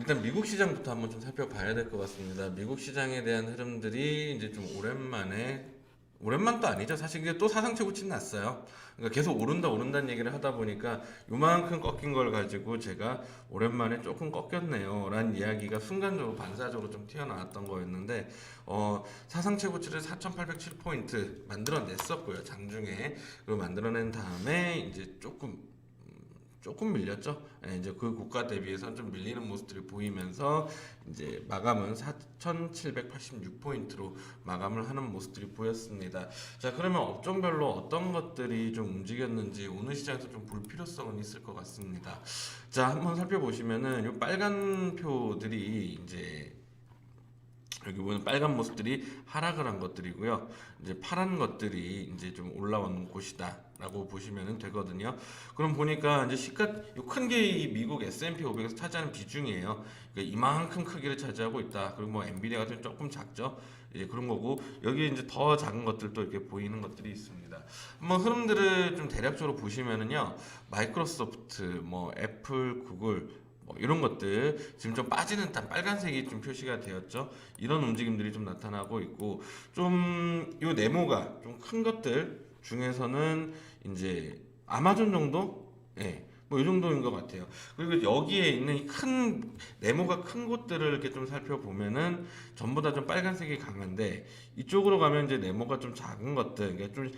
일단 미국 시장부터 한번 좀 살펴봐야 될 것 같습니다. 미국 시장에 대한 흐름들이 이제 좀 오랜만도 아니죠. 사실 이게 또 사상 최고치는 났어요. 그러니까 계속 오른다는 얘기를 하다 보니까 요만큼 꺾인 걸 가지고 제가 오랜만에 조금 꺾였네요 라는 이야기가 순간적으로 반사적으로 좀 튀어나왔던 거였는데, 사상 최고치를 4,807포인트 만들어냈었고요, 장중에. 그리고 만들어낸 다음에 이제 조금 밀렸죠. 예, 이제 그 고가 대비해서 좀 밀리는 모습들이 보이면서 이제 마감은 4,786포인트로 마감을 하는 모습들이 보였습니다. 자, 그러면 업종별로 어떤 것들이 좀 움직였는지 오늘 시장에서 좀 볼 필요성은 있을 것 같습니다. 자, 한번 살펴보시면은 이 빨간 표들이 이제 여기 보면 빨간 모습들이 하락을 한 것들이고요. 이제 파란 것들이 이제 좀 올라온 곳이다라고 보시면 되거든요. 그럼 보니까 이제 큰 게 이 미국 S&P 500에서 차지하는 비중이에요. 그러니까 이만큼 크기를 차지하고 있다. 그리고 뭐 엔비디아 같은 조금 작죠. 이제 그런 거고, 여기 이제 더 작은 것들도 이렇게 보이는 것들이 있습니다. 한번 흐름들을 좀 대략적으로 보시면은요, 마이크로소프트, 뭐 애플, 구글 뭐 이런 것들 지금 좀 빠지는 듯한 빨간색이 좀 표시가 되었죠. 이런 움직임들이 좀 나타나고 있고, 좀 요 네모가 좀 큰 것들 중에서는 이제 아마존 정도, 예, 뭐 이 정도인 것 같아요. 그리고 여기에 있는 이 큰 네모가 큰 곳들을 이렇게 좀 살펴보면은 전부 다 좀 빨간색이 강한데, 이쪽으로 가면 이제 네모가 좀 작은 것들, 그러니까 좀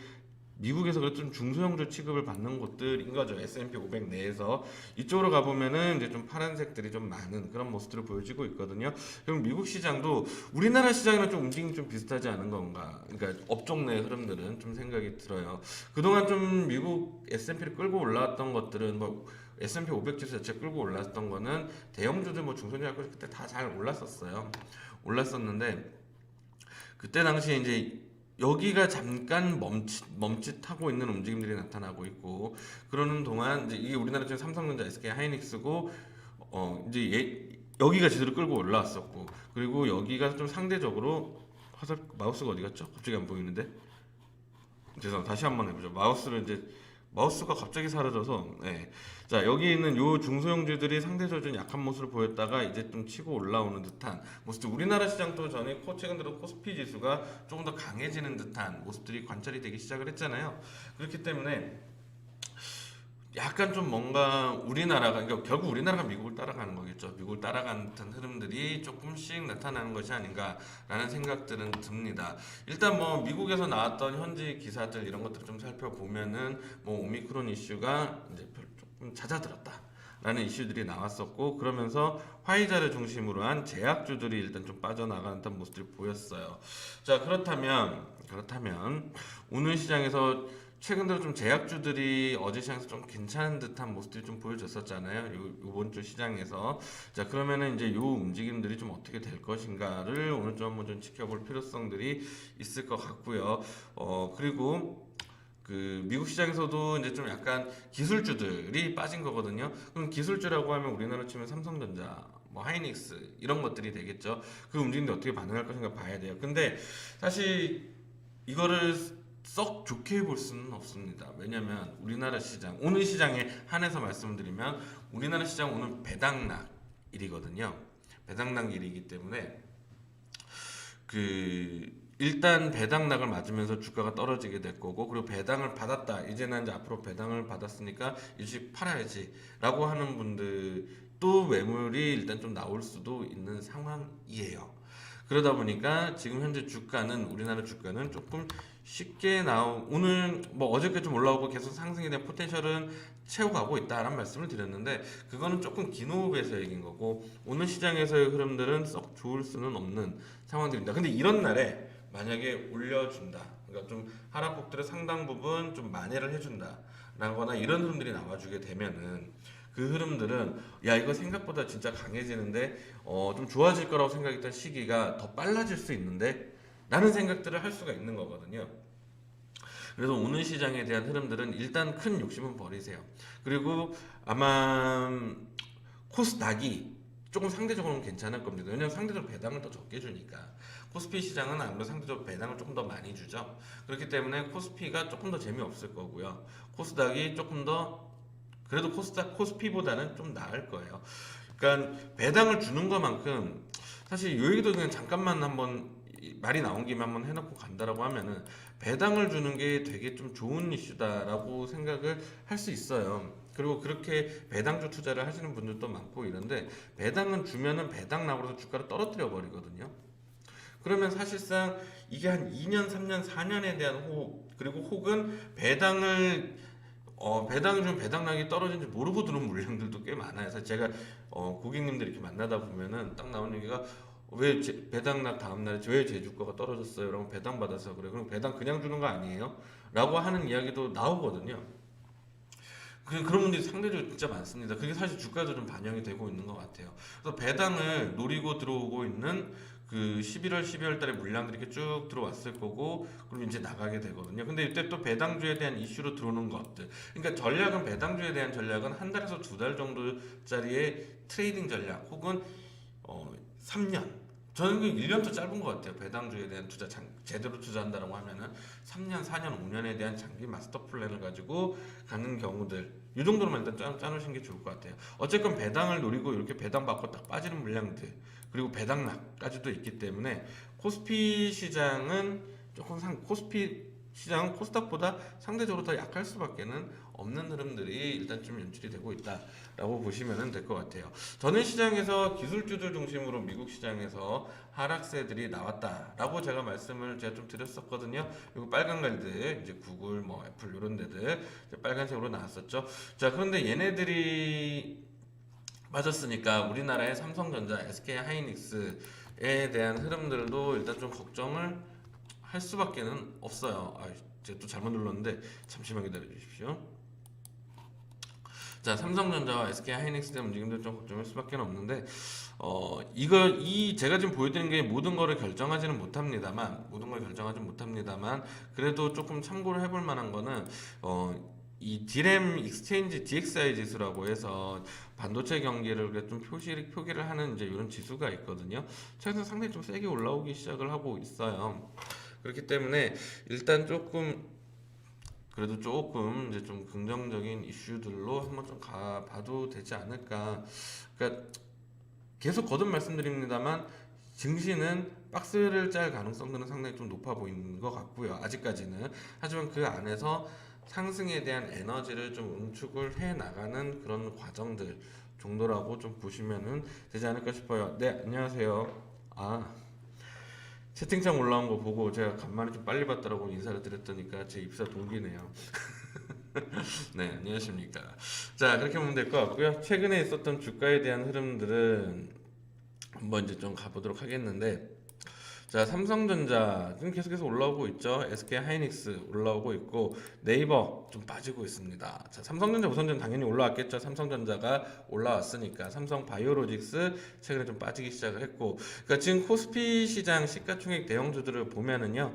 미국에서 그래도 좀 중소형주 취급을 받는 곳들인 거죠. S&P 500 내에서. 이쪽으로 가보면은 이제 좀 파란색들이 좀 많은 그런 모습들을 보여주고 있거든요. 그럼 미국 시장도 우리나라 시장이랑 좀 움직임이 좀 비슷하지 않은 건가. 그러니까 업종 내 흐름들은 좀 생각이 들어요. 그동안 좀 미국 S&P를 끌고 올라왔던 것들은 뭐 S&P 500 지수 자체 끌고 올랐던 거는 대형주들 뭐 중소형주 할 거 그때 다 잘 올랐었어요. 올랐었는데 그때 당시에 이제 여기가 잠깐 멈칫하고 있는 움직임들이 나타나고 있고, 그러는 동안 이제 이게 우리나라 지금 삼성전자, SK 하이닉스고, 이제 여기가 지수를 끌고 올라왔었고, 그리고 여기가 좀 상대적으로 마우스가 어디 갔죠? 갑자기 안 보이는데. 죄송합니다. 다시 한번 해보죠. 마우스가 갑자기 사라져서, 네. 자, 여기 있는 요 중소형주들이 상대적으로 좀 약한 모습을 보였다가 이제 좀 치고 올라오는 듯한 모습. 우리나라 시장도 전에 최근 들어 코스피 지수가 조금 더 강해지는 듯한 모습들이 관찰이 되기 시작을 했잖아요. 그렇기 때문에 약간 좀 뭔가 그러니까 결국 우리나라가 미국을 따라가는 거겠죠. 미국을 따라가는 듯한 흐름들이 조금씩 나타나는 것이 아닌가라는 생각들은 듭니다. 일단 뭐 미국에서 나왔던 현지 기사들 이런 것들을 좀 살펴보면은 뭐 오미크론 이슈가 이제 조금 잦아들었다. 라는 이슈들이 나왔었고, 그러면서 화이자를 중심으로 한 제약주들이 일단 좀 빠져나가는 듯한 모습들이 보였어요. 자, 그렇다면 오늘 시장에서 최근 들어 좀 제약주들이 어제 시장에서 좀 괜찮은 듯한 모습들이 좀 보여줬었잖아요. 요번 주 시장에서. 자, 그러면은 이제 요 움직임들이 좀 어떻게 될 것인가를 오늘 좀 한번 좀 지켜볼 필요성들이 있을 것 같고요. 그리고 그 미국 시장에서도 이제 좀 약간 기술주들이 빠진 거거든요. 그럼 기술주라고 하면 우리나라 치면 삼성전자, 뭐 하이닉스 이런 것들이 되겠죠. 그 움직임도 어떻게 반응할 것인가 봐야 돼요. 근데 사실 이거를 썩 좋게 볼 수는 없습니다. 왜냐면 우리나라 시장, 오늘 시장에 한해서 말씀드리면 우리나라 시장 오늘 배당락일이거든요. 배당락일이기 때문에 일단 배당락을 맞으면서 주가가 떨어지게 될 거고, 그리고 배당을 받았다. 이제는 이제 앞으로 배당을 받았으니까 주식 팔아야지라고 하는 분들 또 매물이 일단 좀 나올 수도 있는 상황이에요. 그러다 보니까 지금 현재 우리나라 주가는 조금 쉽게 오늘 뭐 어저께 좀 올라오고 계속 상승에 대한 포텐셜은 채워가고 있다라는 말씀을 드렸는데, 그거는 조금 긴 호흡에서 얘기인 거고, 오늘 시장에서의 흐름들은 썩 좋을 수는 없는 상황들입니다. 근데 이런 날에 만약에 올려준다, 그러니까 좀 하락폭들의 상당 부분 좀 만회를 해준다 라거나 이런 흐름들이 나와주게 되면은, 그 흐름들은 야 이거 생각보다 진짜 강해지는데 좀 좋아질 거라고 생각했던 시기가 더 빨라질 수 있는데 라는 생각들을 할 수가 있는 거거든요. 그래서 오늘 시장에 대한 흐름들은 일단 큰 욕심은 버리세요. 그리고 아마 코스닥이 조금 상대적으로는 괜찮을 겁니다. 왜냐면 상대적으로 배당을 더 적게 주니까. 코스피 시장은 아무래도 상대적으로 배당을 조금 더 많이 주죠. 그렇기 때문에 코스피가 조금 더 재미없을 거고요. 코스닥이 조금 더 그래도 코스피보다는 좀 나을 거예요. 그러니까 배당을 주는 것만큼 사실 요 얘기도 그냥 잠깐만 한번 말이 나온 김에 한번 해놓고 간다라고 하면은 배당을 주는 게 되게 좀 좋은 이슈다라고 생각을 할 수 있어요. 그리고 그렇게 배당주 투자를 하시는 분들도 많고 이런데 배당은 주면은 배당락으로서 주가를 떨어뜨려 버리거든요. 그러면 사실상 이게 한 2년, 3년, 4년에 대한 호흡 그리고 혹은 배당이 좀 배당량이 떨어진지 모르고 들어온 물량들도 꽤 많아요. 그래서 제가 고객님들 이렇게 만나다 보면은 딱 나오는 얘기가 배당락 다음날에 왜 제 주가가 떨어졌어요? 그러면 배당 받아서 그래. 그럼 배당 그냥 주는 거 아니에요? 라고 하는 이야기도 나오거든요. 그런 분들이 상대적으로 진짜 많습니다. 그게 사실 주가도 좀 반영이 되고 있는 것 같아요. 그래서 배당을 노리고 들어오고 있는 그 11월, 12월 달에 물량들이 이렇게 쭉 들어왔을 거고, 그럼 이제 나가게 되거든요. 근데 이때 또 배당주에 대한 이슈로 들어오는 것들. 그러니까 전략은, 배당주에 대한 전략은 한 달에서 두 달 정도짜리의 트레이딩 전략, 혹은 3년. 저는 그 1년도 짧은 것 같아요. 배당주에 대한 투자, 제대로 투자한다라고 하면은 3년, 4년, 5년에 대한 장기 마스터 플랜을 가지고 가는 경우들. 이 정도로만 일단 짜놓으시는 게 좋을 것 같아요. 어쨌건 배당을 노리고 이렇게 배당 받고 딱 빠지는 물량들, 그리고 배당락까지도 있기 때문에 코스피 시장은 코스피 시장은 코스닥보다 상대적으로 더 약할 수밖에는 없는 흐름들이 일단 좀 연출이 되고 있다라고 보시면 될 것 같아요. 전일 시장에서 기술주들 중심으로 미국 시장에서 하락세들이 나왔다라고 제가 좀 드렸었거든요. 그리고 빨간 갈들 이제 구글, 뭐 애플 이런 데들 이제 빨간색으로 나왔었죠. 자, 그런데 얘네들이 빠졌으니까 우리나라의 삼성전자, SK 하이닉스에 대한 흐름들도 일단 좀 걱정을 할 수밖에는 없어요. 제가 또 잘못 눌렀는데 잠시만 기다려 주십시오. 자, 삼성전자와 SK 하이닉스에 대한 움직임도 좀 걱정할 수밖에 없는데, 제가 지금 보여드리는 게 모든 걸 결정하지 못합니다만, 그래도 조금 참고를 해볼 만한 거는, 이 디램 익스체인지 DXI 지수라고 해서 반도체 경기를 좀 표기를 하는 이제 이런 지수가 있거든요. 최근 상당히 좀 세게 올라오기 시작을 하고 있어요. 그렇기 때문에 일단 그래도 조금 이제 좀 긍정적인 이슈들로 한번 좀 가봐도 되지 않을까. 그러니까 계속 거듭 말씀드립니다만 증시는 박스를 짤 가능성들은 상당히 좀 높아 보이는 것 같고요. 아직까지는. 하지만 그 안에서 상승에 대한 에너지를 좀 응축을 해 나가는 그런 과정들 정도라고 좀 보시면은 되지 않을까 싶어요. 네, 안녕하세요. 채팅창 올라온 거 보고 제가 간만에 좀 빨리 봤다라고 인사를 드렸더니까 제 입사 동기네요. 네, 안녕하십니까. 자, 그렇게 보면 될 것 같고요. 최근에 있었던 주가에 대한 흐름들은 한번 이제 좀 가보도록 하겠는데, 자, 삼성전자 지금 계속해서 올라오고 있죠. SK 하이닉스 올라오고 있고 네이버 좀 빠지고 있습니다. 자, 삼성전자 우선전 당연히 올라왔겠죠. 삼성전자가 올라왔으니까. 삼성 바이오로직스 최근에 좀 빠지기 시작을 했고, 그러니까 지금 코스피 시장 시가총액 대형주들을 보면은요,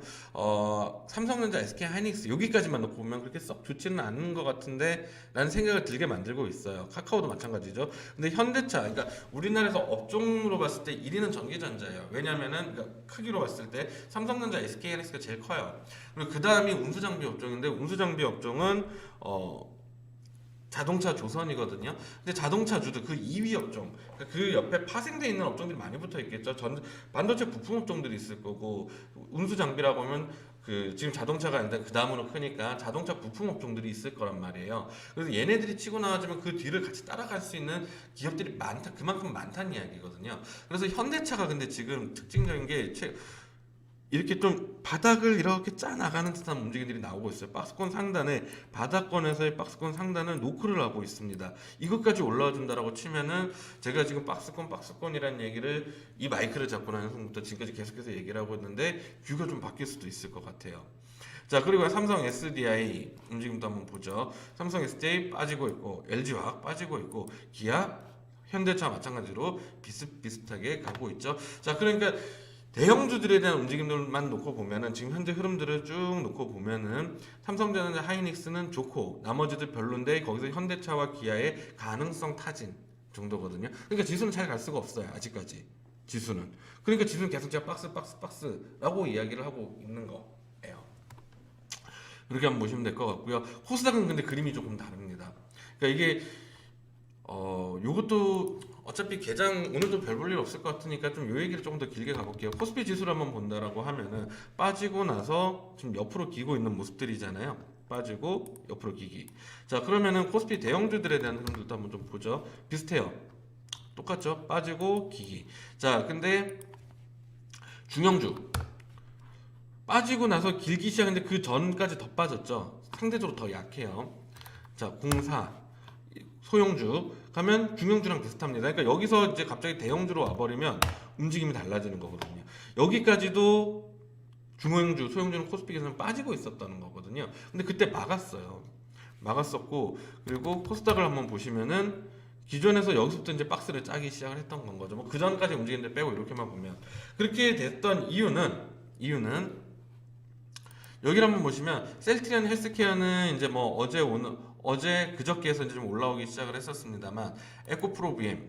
삼성전자, SK 하이닉스 여기까지만 놓고 보면 그렇게 썩 좋지는 않은 것 같은데 라는 생각을 들게 만들고 있어요. 카카오도 마찬가지죠. 근데 현대차, 그러니까 우리나라에서 업종으로 봤을 때 1위는 전기전자예요. 왜냐면은 그러니까 크기로 봤을 때 삼성전자, SK하이닉스가 제일 커요. 그리고 그 다음이 운수장비 업종인데, 운수장비 업종은 자동차 조선이거든요. 근데 자동차주도 그 2위 업종, 그러니까 그 옆에 파생돼 있는 업종들이 많이 붙어 있겠죠. 반도체 부품 업종들이 있을 거고, 운수 장비라고 하면 지금 자동차가 아닌데 그 다음으로 크니까 자동차 부품 업종들이 있을 거란 말이에요. 그래서 얘네들이 치고 나와주면 그 뒤를 같이 따라갈 수 있는 기업들이 그만큼 많다는 이야기거든요. 그래서 현대차가 근데 지금 특징적인 게 이렇게 좀 바닥을 이렇게 짜 나가는 듯한 움직임들이 나오고 있어요. 박스권 상단에, 바닥권에서의 박스권 상단을 노크를 하고 있습니다. 이것까지 올라와 준다라고 치면은, 제가 지금 박스권이라는 얘기를 이 마이크를 잡고 나는 순간부터 지금까지 계속해서 얘기를 하고 있는데 뷰가 좀 바뀔 수도 있을 것 같아요. 자, 그리고 삼성 SDI 움직임도 한번 보죠. 삼성 SDI 빠지고 있고, LG화학 빠지고 있고, 기아, 현대차 마찬가지로 비슷비슷하게 가고 있죠. 자, 그러니까 대형주들에 대한 움직임들만 놓고 보면은, 지금 현재 흐름들을 쭉 놓고 보면은 삼성전자, 하이닉스는 좋고 나머지들 별론데, 거기서 현대차와 기아의 가능성 타진 정도거든요. 그러니까 지수는 잘 갈 수가 없어요, 아직까지. 지수는. 그러니까 지수는 계속 제가 박스라고 이야기를 하고 있는 거예요. 그렇게 한번 보시면 될 것 같고요. 코스닥은 근데 그림이 조금 다릅니다. 그러니까 이게 요것도 어차피 개장 오늘도 별 볼 일 없을 것 같으니까 좀 요 얘기를 조금 더 길게 가볼게요. 코스피 지수를 한번 본다라고 하면은 빠지고 나서 지금 옆으로 기고 있는 모습들이잖아요. 빠지고 옆으로 기기. 자, 그러면은 코스피 대형주들에 대한 흐름들도 한번 좀 보죠. 비슷해요. 똑같죠? 빠지고 기기. 자, 근데 중형주 빠지고 나서 길기 시작했는데 그 전까지 더 빠졌죠. 상대적으로 더 약해요. 자, 공사 소형주 가면 중형주랑 비슷합니다. 그러니까 여기서 이제 갑자기 대형주로 와버리면 움직임이 달라지는 거거든요. 여기까지도 중형주, 소형주는 코스피에서는 빠지고 있었다는 거거든요. 근데 그때 막았어요. 막았었고, 그리고 코스닥을 한번 보시면은 기존에서 여기서부터 이제 박스를 짜기 시작을 했던 건 거죠. 뭐 그 전까지 움직이는데 빼고 이렇게만 보면 그렇게 됐던 이유는 여기를 한번 보시면 셀트리온 헬스케어는 이제 뭐 어제 오늘 어제 그저께에서 이제 좀 올라오기 시작을 했었습니다만 에코프로 BM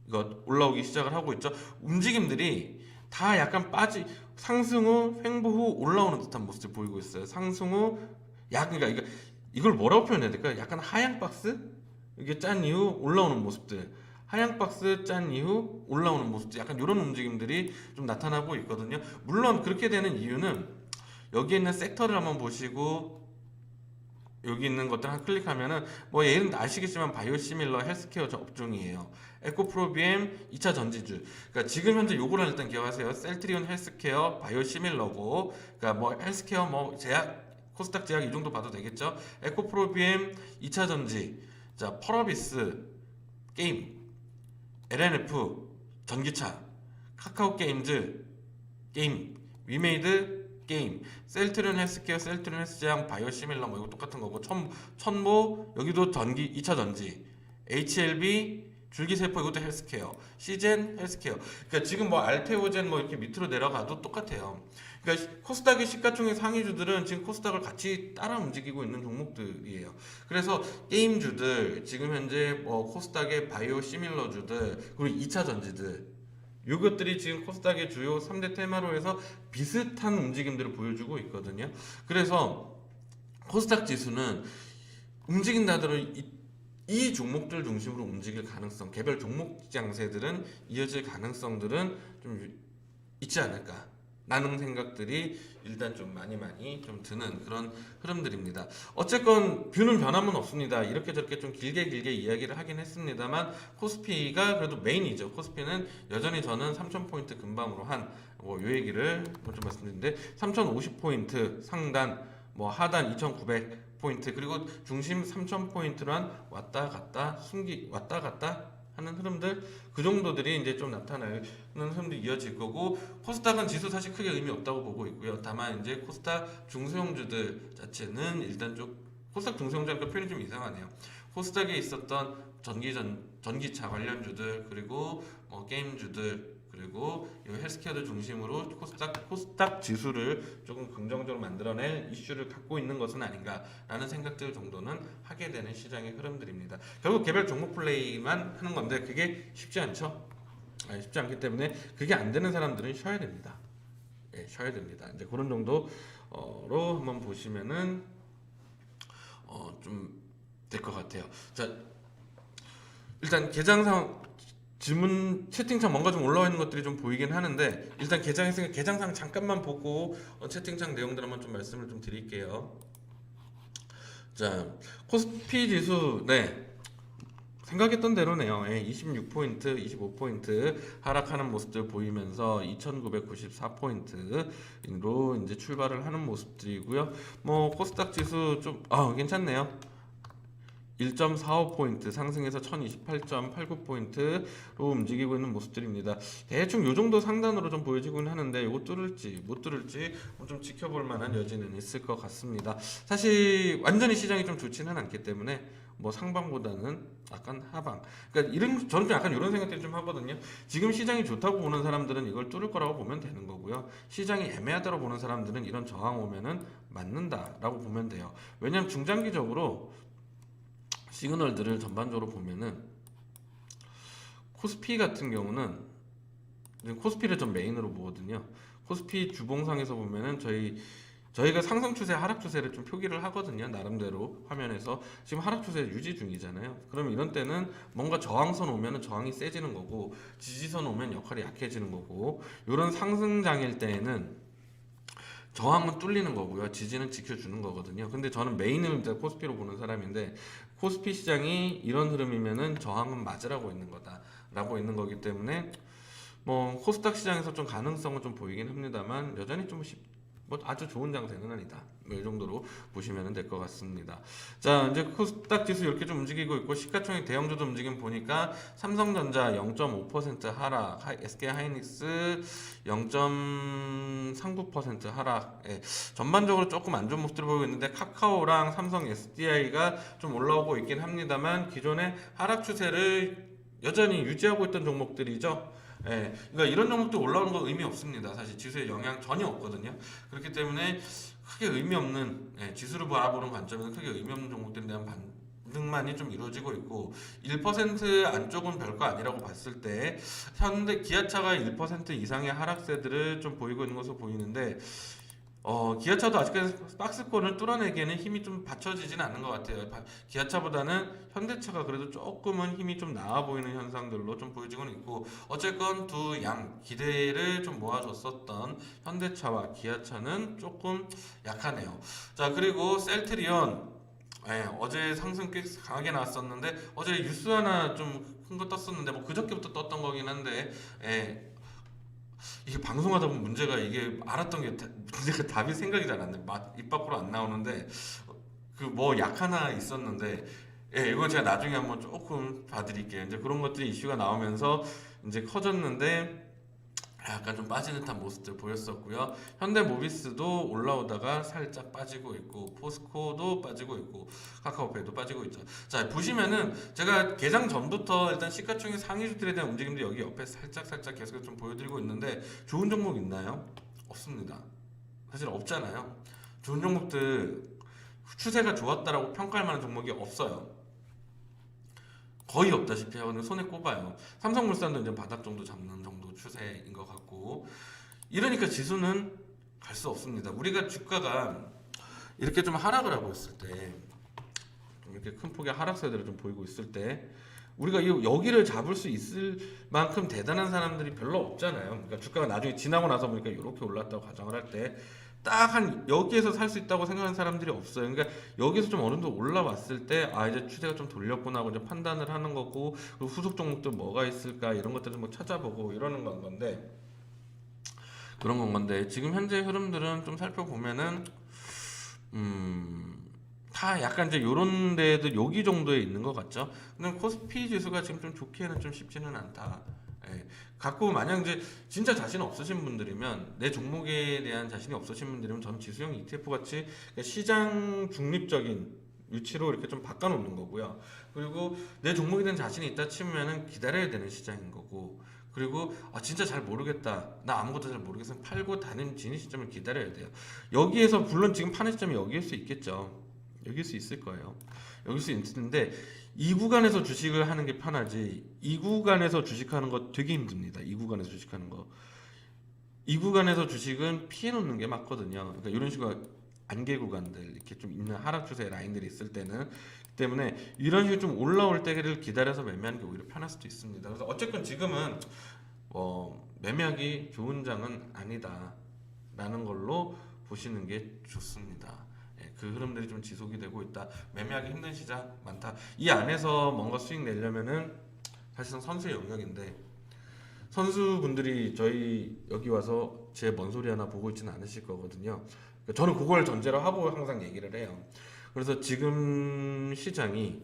이거 올라오기 시작을 하고 있죠. 움직임들이 다 약간 상승 후 횡보 후 올라오는 듯한 모습을 보이고 있어요. 상승 후 그러니까 이걸 뭐라고 표현해야 될까? 약간 하향 박스 이게 짠 이후 올라오는 모습들. 하향 박스 짠 이후 올라오는 모습들. 약간 이런 움직임들이 좀 나타나고 있거든요. 물론 그렇게 되는 이유는 여기 있는 섹터를 한번 보시고 여기 있는 것들 한 클릭하면은 뭐 얘는 아시겠지만 바이오시밀러 헬스케어 업종이에요. 에코프로비엠 2차 전지주. 그러니까 지금 현재 요거를 일단 기억하세요. 셀트리온 헬스케어 바이오시밀러고 그러니까 뭐 헬스케어 뭐 제약 코스닥 제약 이 정도 봐도 되겠죠. 에코프로비엠 2차 전지. 자, 펄어비스 게임 LNF 전기차 카카오 게임즈 게임 위메이드 게임, 셀트리온 헬스케어, 셀트리온 헬스제약, 바이오시밀러 뭐 이거 똑같은 거고 천모 여기도 전기 2차 전지, HLB 줄기세포 이것도 헬스케어, 시젠 헬스케어. 그러니까 지금 뭐 알테오젠 뭐 이렇게 밑으로 내려가도 똑같아요. 그러니까 코스닥의 시가총액 상위주들은 지금 코스닥을 같이 따라 움직이고 있는 종목들이에요. 그래서 게임주들 지금 현재 뭐 코스닥의 바이오시밀러주들 그리고 2차 전지들 이것들이 지금 코스닥의 주요 3대 테마로 해서 비슷한 움직임들을 보여주고 있거든요. 그래서 코스닥 지수는 움직인다더러 이 종목들 중심으로 움직일 가능성, 개별 종목 장세들은 이어질 가능성들은 좀 있지 않을까 라는 생각들이 일단 좀 많이 좀 드는 그런 흐름들입니다. 어쨌건 뷰는 변함은 없습니다. 이렇게 저렇게 좀 길게 이야기를 하긴 했습니다만 코스피가 그래도 메인이죠. 코스피는 여전히 저는 3000포인트 근방으로 한요 얘기를 좀 말씀드리는데 3050포인트 상단 뭐 하단 2900포인트 그리고 중심 3000포인트로 한 왔다 갔다 하는 흐름들 그 정도들이 이제 좀 나타나는 흐름도 이어질 거고 코스닥은 지수 사실 크게 의미 없다고 보고 있고요. 다만 이제 코스닥 중소형주들 자체는 일단 좀 코스닥 중소형주니까 표현이 좀 이상하네요. 코스닥에 있었던 전기차 관련주들 그리고 뭐 게임주들 그리고 이 헬스케어들 중심으로 코스닥 지수를 조금 긍정적으로 만들어낼 이슈를 갖고 있는 것은 아닌가라는 생각들 정도는 하게 되는 시장의 흐름들입니다. 결국 개별 종목 플레이만 하는 건데 그게 쉽지 않죠. 쉽지 않기 때문에 그게 안 되는 사람들은 쉬어야 됩니다. 쉬어야 됩니다. 이제 그런 정도로 한번 보시면은 좀 될 것 같아요. 자, 일단 개장상 질문 채팅창 뭔가 좀 올라와 있는 것들이 좀 보이긴 하는데 일단 개장상 잠깐만 보고 채팅창 내용들 한번 좀 말씀을 좀 드릴게요. 자, 코스피 지수 생각했던 대로네요. 26포인트, 25포인트 하락하는 모습들 보이면서 2994포인트로 이제 출발을 하는 모습들이고요. 뭐 코스닥 지수 좀 괜찮네요. 1.45포인트 상승해서 1028.89포인트로 움직이고 있는 모습들입니다. 대충 요 정도 상단으로 좀 보여지고는 하는데 이거 뚫을지 못 뚫을지 좀 지켜볼 만한 여지는 있을 것 같습니다. 사실 완전히 시장이 좀 좋지는 않기 때문에 뭐 상방보다는 약간 하방. 그러니까 저는 좀 약간 이런 생각들이 좀 하거든요. 지금 시장이 좋다고 보는 사람들은 이걸 뚫을 거라고 보면 되는 거고요. 시장이 애매하다고 보는 사람들은 이런 저항 오면은 맞는다라고 보면 돼요. 왜냐하면 중장기적으로 시그널들을 전반적으로 보면은 코스피 같은 경우는 코스피를 좀 메인으로 보거든요. 코스피 주봉상에서 보면은 저희 저희가 상승 추세, 하락 추세를 좀 표기를 하거든요. 나름대로 화면에서 지금 하락 추세 유지 중이잖아요. 그럼 이런 때는 뭔가 저항선 오면은 저항이 세지는 거고 지지선 오면 역할이 약해지는 거고 이런 상승장일 때에는 저항은 뚫리는 거고요. 지지는 지켜주는 거거든요. 근데 저는 메인을 이제 코스피로 보는 사람인데 코스피 시장이 이런 흐름이면은 저항은 맞으라고 있는 거다라고 있는 거기 때문에 뭐 코스닥 시장에서 좀 가능성은 좀 보이긴 합니다만 여전히 뭐 아주 좋은 장세는 아니다. 뭐이 정도로 보시면 될 것 같습니다. 자, 이제 코스닥 지수 이렇게 좀 움직이고 있고 시가총액 대형주도 움직임 보니까 삼성전자 0.5% 하락, SK하이닉스 0.39% 하락. 예, 전반적으로 조금 안 좋은 모습들을 보이고 있는데 카카오랑 삼성 SDI가 좀 올라오고 있긴 합니다만 기존의 하락 추세를 여전히 유지하고 있던 종목들이죠. 예, 그러니까 이런 종목도 올라오는 거 의미 없습니다. 사실 지수에 영향 전혀 없거든요. 그렇기 때문에 크게 의미 없는 지수를 바라보는 관점에서 크게 의미 없는 종목들에 대한 반등만이 좀 이루어지고 있고 1% 안쪽은 별거 아니라고 봤을 때 현대 기아차가 1% 이상의 하락세들을 좀 보이고 있는 것으로 보이는데 기아차도 아직까지 박스권을 뚫어내기에는 힘이 좀 받쳐지진 않는 것 같아요. 기아차보다는 현대차가 그래도 조금은 힘이 좀 나아 보이는 현상들로 좀 보여지고는 있고, 어쨌건 두 양 기대를 좀 모아줬었던 현대차와 기아차는 조금 약하네요. 자, 그리고 셀트리온 어제 상승 꽤 강하게 나왔었는데 어제 뉴스 하나 좀 큰 거 떴었는데 뭐 그저께부터 떴던 거긴 한데 이게 방송하다 보면 문제가 이게 알았던 게 문제가 답이 생각이 잘 안 나. 입 밖으로 안 나오는데 그 뭐 약 하나 있었는데 이건 제가 나중에 한번 조금 봐드릴게요. 이제 그런 것들이 이슈가 나오면서 이제 커졌는데 약간 좀 빠지는 듯한 모습들 보였었고요. 현대모비스도 올라오다가 살짝 빠지고 있고 포스코도 빠지고 있고 카카오페이도 빠지고 있죠. 자, 보시면은 제가 개장 전부터 일단 시가총액 상위주들에 대한 움직임도 여기 옆에 살짝 계속 좀 보여드리고 있는데 좋은 종목 있나요? 없습니다. 사실 없잖아요. 좋은 종목들 추세가 좋았다라고 평가할 만한 종목이 없어요. 거의 없다시피 하고 손에 꼽아요. 삼성물산도 이제 바닥 정도 잡는 정도 추세인 것 같고 이러니까 지수는 갈 수 없습니다. 우리가 주가가 이렇게 좀 하락을 하고 있을 때 이렇게 큰 폭의 하락세들을 좀 보이고 있을 때 우리가 여기를 잡을 수 있을 만큼 대단한 사람들이 별로 없잖아요. 그러니까 주가가 나중에 지나고 나서 보니까 이렇게 올랐다고 가정을 할 때 딱 한 여기에서 살 수 있다고 생각하는 사람들이 없어요. 그러니까 여기서 좀 어느 정도 올라왔을 때 이제 추세가 좀 돌렸구나 하고 이제 판단을 하는 거고 그리고 후속 종목들 뭐가 있을까 이런 것들을 뭐 찾아보고 이러는 건데 그런 건데 지금 현재 흐름들은 좀 살펴보면은 다 약간 이제 요런 데도 여기 정도에 있는 것 같죠. 근데 코스피 지수가 지금 좀 좋기에는 좀 쉽지는 않다. 갖고 만약 이제 진짜 자신 없으신 분들이면 내 종목에 대한 자신이 없으신 분들이면 저는 지수형 ETF 같이 시장 중립적인 위치로 이렇게 좀 바꿔놓는 거고요. 그리고 내 종목에 대한 자신이 있다 치면은 기다려야 되는 시장인 거고. 그리고 진짜 잘 모르겠다. 나 아무것도 잘 모르겠으면 팔고 지는 시점을 기다려야 돼요. 여기에서 물론 지금 파는 시점이 여기일 수 있겠죠. 여기일 수 있을 거예요. 여기일 수 있는데 이 구간에서 주식을 하는 게 편하지 이 구간에서 주식하는 거 되게 힘듭니다. 이 구간에서 주식하는 거. 이 구간에서 주식은 피해 놓는 게 맞거든요. 그러니까 이런 식으로 안개 구간들 이렇게 좀 있는 하락 추세 라인들이 있을 때는 때문에 이런 식으로 좀 올라올 때를 기다려서 매매하는 게 오히려 편할 수도 있습니다. 그래서 어쨌건 지금은 매매하기 좋은 장은 아니다라는 걸로 보시는 게 좋습니다. 그 흐름들이 좀 지속이 되고 있다. 매매하기 힘든 시장 많다. 이 안에서 뭔가 수익 내려면은 사실상 선수의 영역인데 선수분들이 저희 여기 와서 제 뭔 소리 하나 보고 있지는 않으실 거거든요. 그러니까 저는 그걸 전제로 하고 항상 얘기를 해요. 그래서 지금 시장이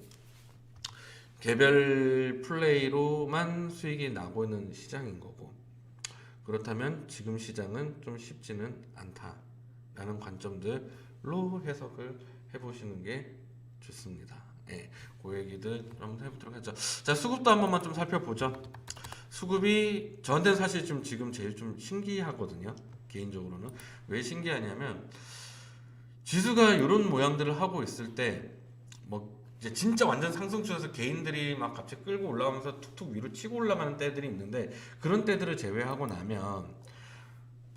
개별 플레이로만 수익이 나고 있는 시장인 거고 그렇다면 지금 시장은 좀 쉽지는 않다라는 관점들로 해석을 해보시는 게 좋습니다. 그 얘기들 좀 해보도록 하죠. 자, 수급도 한 번만 좀 살펴보죠. 수급이 저한테는 사실 좀 지금 제일 좀 신기하거든요. 개인적으로는 왜 신기하냐면 지수가 이런 모양들을 하고 있을 때 뭐 이제 진짜 완전 상승 추세에서 개인들이 막 갑자기 끌고 올라가면서 툭툭 위로 치고 올라가는 때들이 있는데 그런 때들을 제외하고 나면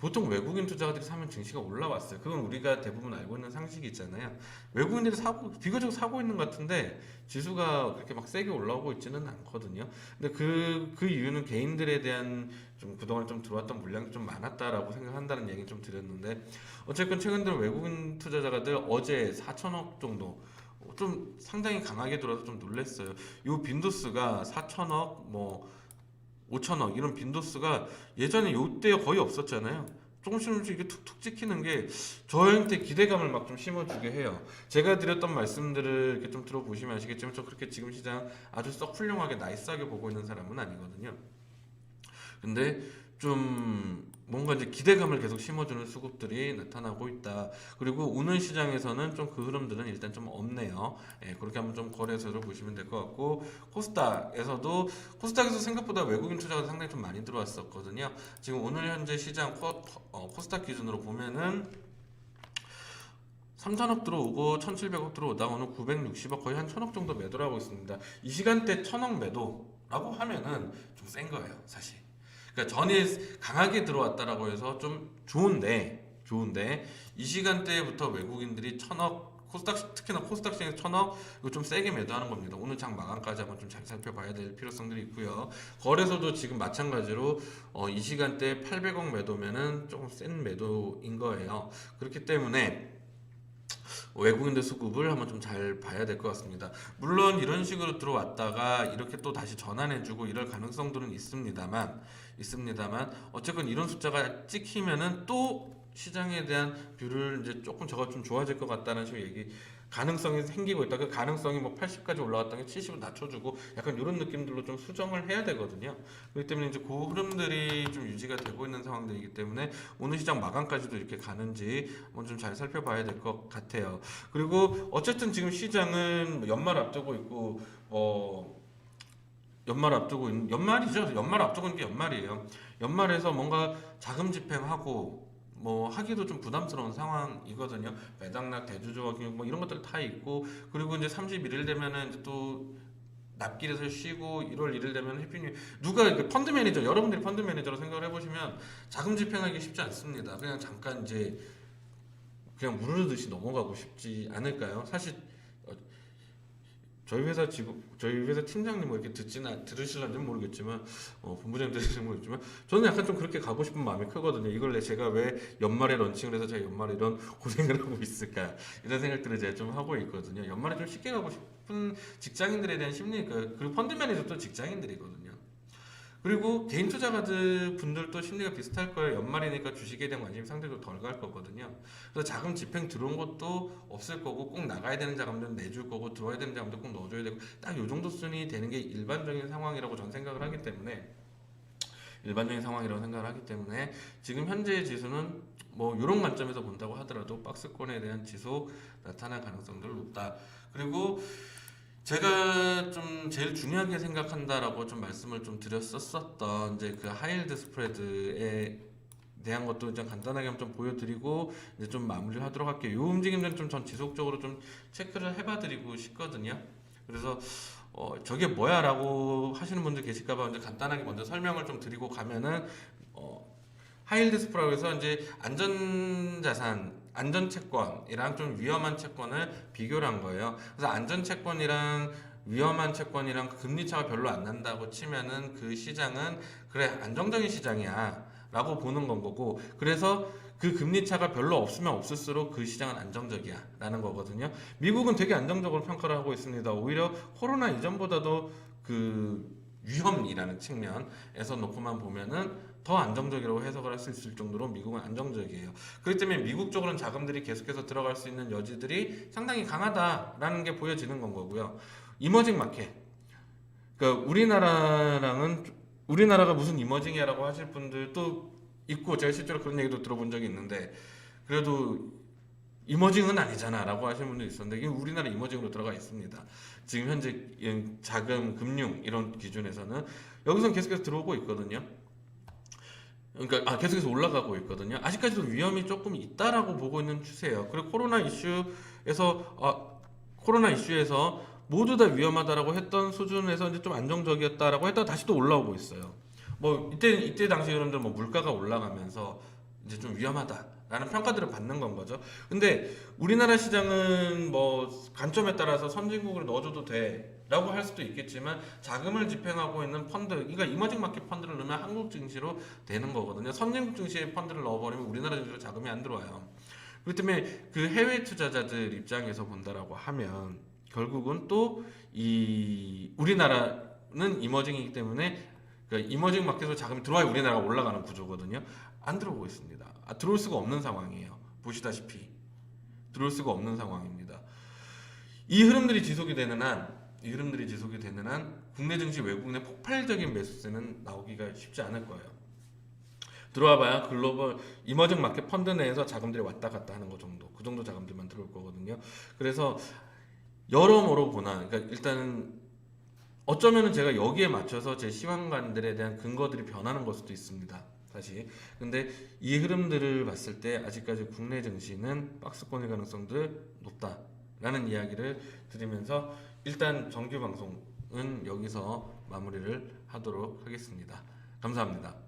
보통 외국인 투자가들이 사면 증시가 올라왔어요. 그건 우리가 대부분 알고 있는 상식이 있잖아요. 외국인들이 비교적 사고 있는 것 같은데 지수가 그렇게 막 세게 올라오고 있지는 않거든요. 근데 그 이유는 개인들에 대한 좀 그동안 좀 들어왔던 물량이 좀 많았다라고 생각한다는 얘기 좀 드렸는데, 어쨌든 최근 들어 외국인 투자자가들 어제 4천억 정도 좀 상당히 강하게 들어서 좀 놀랐어요. 요 빈도수가 4천억, 뭐 5천억 이런 빈도수가 예전에 요때 거의 없었잖아요. 조금씩 이게 툭툭 찍히는 게 저한테 기대감을 막 좀 심어주게 해요. 제가 드렸던 말씀들을 이렇게 좀 들어보시면 아시겠지만 저 그렇게 지금 시장 아주 썩 훌륭하게 나이스하게 보고 있는 사람은 아니거든요. 근데 좀 뭔가 이제 기대감을 계속 심어주는 수급들이 나타나고 있다. 그리고 오늘 시장에서는 좀 그 흐름들은 일단 좀 없네요. 예, 그렇게 한번 좀 거래소를 보시면 될 것 같고, 코스닥에서 생각보다 외국인 투자가 상당히 좀 많이 들어왔었거든요. 지금 오늘 현재 시장 코스닥 기준으로 보면은 3천억 들어오고 1,700억 들어오다가 오늘 960억 거의 한 1,000억 정도 매도를 하고 있습니다. 이 시간대 1,000억 매도라고 하면은 좀 센 거예요, 사실. 그러니까 전에 강하게 들어왔다라고 해서 좀 좋은데 이 시간대부터 외국인들이 1,000억 특히나 코스닥 시장에서 1,000억 이거 좀 세게 매도하는 겁니다. 오늘 장 마감까지 한번 좀 잘 살펴봐야 될 필요성들이 있고요. 거래소도 지금 마찬가지로 이 시간대 800억 매도면은 조금 센 매도인 거예요. 그렇기 때문에 외국인들 수급을 한번 좀 잘 봐야 될 것 같습니다. 물론 이런 식으로 들어왔다가 이렇게 또 다시 전환해주고 이럴 가능성들은 있습니다만 어쨌건 이런 숫자가 찍히면은 또 시장에 대한 뷰를 이제 조금 저가 좀 좋아질 것 같다는 식으로 가능성이 생기고 있다. 그 가능성이 뭐 80까지 올라갔던 게 70을 낮춰주고 약간 이런 느낌들로 좀 수정을 해야 되거든요. 그렇기 때문에 이제 그 흐름들이 좀 유지가 되고 있는 상황들이기 때문에 오늘 시장 마감까지도 이렇게 가는지 한번 좀 잘 살펴봐야 될 것 같아요. 그리고 어쨌든 지금 시장은 연말 앞두고 있고 연말이죠. 연말 앞두고 있는 게 연말이에요. 연말에서 뭔가 자금 집행하고 뭐 하기도 좀 부담스러운 상황이거든요. 매당락 대주주 뭐 이런 것들 다 있고, 그리고 이제 31일 되면은 이제 또 납길에서 쉬고 1월 1일 되면 해피뉴 누가 이렇게 펀드 매니저, 여러분들이 펀드 매니저로 생각을 해보시면 자금 집행하기 쉽지 않습니다. 그냥 잠깐 이제 그냥 무르르듯이 넘어가고 싶지 않을까요? 사실 저희 회사 팀장님 뭐 이렇게 들으실런지 모르겠지만, 본부장님 들으실지 모르겠지만, 저는 약간 좀 그렇게 가고 싶은 마음이 크거든요. 이걸 제가 왜 연말에 런칭을 해서 제가 연말에 이런 고생을 하고 있을까, 이런 생각들을 제가 좀 하고 있거든요. 연말에 좀 쉽게 가고 싶은 직장인들에 대한 심리, 그리고 펀드 매니저도 직장인들이거든요. 그리고 개인 투자가들 분들도 심리가 비슷할 거예요. 연말이니까 주식에 대한 관심이 상대적으로 덜 갈 거거든요. 그래서 자금 집행 들어온 것도 없을 거고, 꼭 나가야 되는 자금들은 내줄 거고, 들어와야 되는 자금들 꼭 넣어줘야 되고, 딱 요 정도 순위 되는 게 일반적인 상황이라고 저는 생각을 하기 때문에 지금 현재의 지수는 뭐 이런 관점에서 본다고 하더라도 박스권에 대한 지속 나타날 가능성들 높다. 그리고 제가 좀 제일 중요하게 생각한다라고 좀 말씀을 좀 드렸었던 이제 그 하이힐드 스프레드에 대한 것도 좀 간단하게 한번 좀 보여드리고 이제 좀 마무리를 하도록 할게요. 이 움직임들은 좀 전 지속적으로 좀 체크를 해봐드리고 싶거든요. 그래서 저게 뭐야라고 하시는 분들 계실까봐 이제 간단하게 먼저 설명을 좀 드리고 가면은 하이힐드 스프라고 해서 이제 안전채권이랑 좀 위험한 채권을 비교를 한 거예요. 그래서 안전채권이랑 위험한 채권이랑 금리 차가 별로 안 난다고 치면은 그 시장은 그래 안정적인 시장이야 라고 보는 건 거고, 그래서 그 금리 차가 별로 없으면 없을수록 그 시장은 안정적이야 라는 거거든요. 미국은 되게 안정적으로 평가를 하고 있습니다. 오히려 코로나 이전보다도 그 위험이라는 측면에서 놓고만 보면은 더 안정적이라고 해석을 할 수 있을 정도로 미국은 안정적이에요. 그렇기 때문에 미국 쪽으로는 자금들이 계속해서 들어갈 수 있는 여지들이 상당히 강하다라는 게 보여지는 건 거고요. 이머징 마켓, 그러니까 우리나라가 무슨 이머징이라고 하실 분들도 있고, 제가 실제로 그런 얘기도 들어본 적이 있는데, 그래도 이머징은 아니잖아 라고 하시는 분도 있었는데, 이게 우리나라 이머징으로 들어가 있습니다. 지금 현재 자금, 금융 이런 기준에서는 여기서 계속해서 들어오고 있거든요. 그러니까 계속해서 올라가고 있거든요. 아직까지도 위험이 조금 있다라고 보고 있는 추세예요. 그리고 코로나 이슈에서 모두 다 위험하다라고 했던 수준에서 이제 좀 안정적이었다라고 했다가 다시 또 올라오고 있어요. 뭐 이때 당시 여러분들 뭐 물가가 올라가면서 이제 좀 위험하다라는 평가들을 받는 건 거죠. 근데 우리나라 시장은 뭐 관점에 따라서 선진국을 넣어줘도 돼라고 할 수도 있겠지만 자금을 집행하고 있는 펀드, 그러니까 이머징 마켓 펀드를 넣으면 한국 증시로 되는 거거든요. 선진국 증시에 펀드를 넣어버리면 우리나라 증시로 자금이 안 들어와요. 그렇기 때문에 그 해외 투자자들 입장에서 본다라고 하면 결국은 또 이 우리나라는 이머징이기 때문에 그러니까 이머징 마켓으로 자금이 들어와야 우리나라가 올라가는 구조거든요. 안 들어오고 있습니다. 들어올 수가 없는 상황이에요. 보시다시피 들어올 수가 없는 상황입니다. 이 흐름들이 지속이 되는 한 국내 증시 외국 내 폭발적인 매수세는 나오기가 쉽지 않을 거예요. 들어와봐야 글로벌 이머징 마켓 펀드 내에서 자금들이 왔다 갔다 하는 거 정도, 그 정도 자금들만 들어올 거거든요. 그래서 여러모로 보나, 그러니까 일단은 어쩌면은 제가 여기에 맞춰서 제 시황관들에 대한 근거들이 변하는 걸 수도 있습니다. 다시. 근데 이 흐름들을 봤을 때 아직까지 국내 증시는 박스권일 가능성들 높다라는 이야기를 드리면서 일단 정규 방송은 여기서 마무리를 하도록 하겠습니다. 감사합니다.